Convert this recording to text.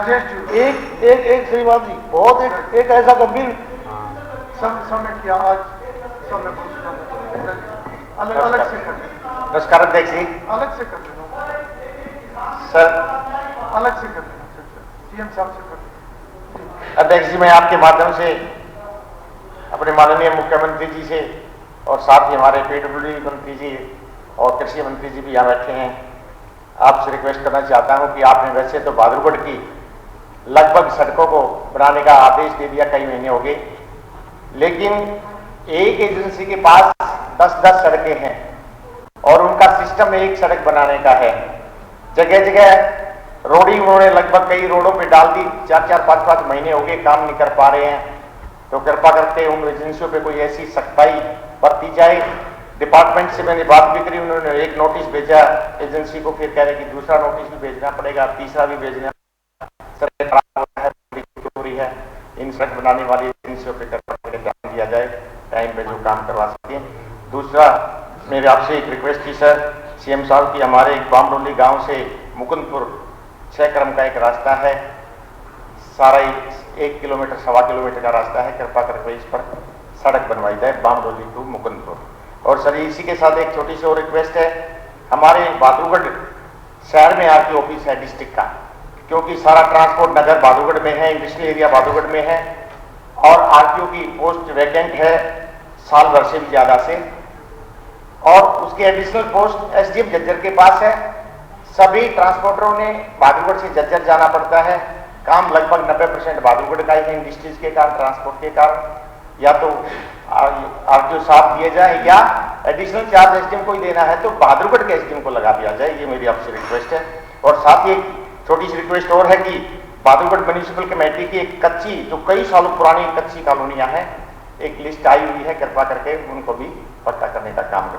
एक एक एक श्रीमान जी बहुत एक ऐसा गंभीर समय किया आज समय अलग अलग से कर नमस्कार अध्यक्ष जी। अलग से कर लेना सर अलग से कर लेना सीएम साहब से कर लेना। अध्यक्ष जी, मैं आपके माध्यम से अपने माननीय मुख्यमंत्री जी से और साथ ही हमारे पीडब्ल्यूडी मंत्री जी और कृषि मंत्री जी भी यहाँ बैठे हैं, आपसे रिक्वेस्ट करना चाहता हूँ कि आपने वैसे तो बहादुरगढ़ की लगभग सड़कों को बनाने का आदेश दे दिया, कई महीने हो गए, लेकिन एक एजेंसी के पास 10-10 सड़कें हैं और उनका सिस्टम एक सड़क बनाने का है। जगह जगह रोडिंग उन्होंने लगभग कई रोडों पे डाल दी, 4-4, 5-5 महीने हो गए, काम नहीं कर पा रहे हैं। तो कृपा करके उन एजेंसियों पे कोई ऐसी सख्ताई बरती जाए। डिपार्टमेंट से मैंने बात भी करी, उन्होंने एक नोटिस भेजा एजेंसी को, फिर कह रहे कि दूसरा नोटिस भी भेजना पड़ेगा, तीसरा भी भेजना है। इन सड़क बनाने वाली एजेंसियों पे ध्यान दिया जाए, टाइम पे जो काम करवा सकते हैं। दूसरा मेरे आपसे एक रिक्वेस्ट थी सर, सीएम साहब की, हमारे बामडोली गांव से मुकुंदपुर 6 क्रम का एक रास्ता है, सारा 1 किलोमीटर 1.25 किलोमीटर का रास्ता है, कृपा करके इस पर सड़क बनवाई जाए बामडोली टू मुकुंदपुर। और सर इसी के साथ एक छोटी सी और रिक्वेस्ट है, हमारे बहादुरगढ़ शहर में आरटीओ ऑफिस है डिस्ट्रिक्ट का, क्योंकि सारा ट्रांसपोर्ट नगर बहादुरगढ़ में है, इंडस्ट्रियल एरिया बहादुरगढ़ में है और आरटीओ की पोस्ट वैकेंट है साल भर से भी ज्यादा से, और उसकी एडिशनल पोस्ट एसडीएम जज्जर के पास है। सभी ट्रांसपोर्टरों ने बहादुरगढ़ से जज्जर जाना पड़ता है, काम लगभग 90% बहादुरगढ़ का ही है, इंडस्ट्रीज के कारण, ट्रांसपोर्ट के कारण। या तो आरटीओ साथ दिए जाए या एडिशनल चार्ज एसडीएम को ही देना है तो बहादुरगढ़ के एसडीएम को लगा दिया जाए, ये मेरी आपसे रिक्वेस्ट है। और साथ ही एक छोटी सी रिक्वेस्ट और है कि बहादुरगढ़ म्युनिसिपल कमेटी की एक कच्ची, जो कई सालों पुरानी कच्ची कॉलोनियां हैं, एक लिस्ट आई हुई है, कृपा करके उनको भी पक्का करने का काम करें।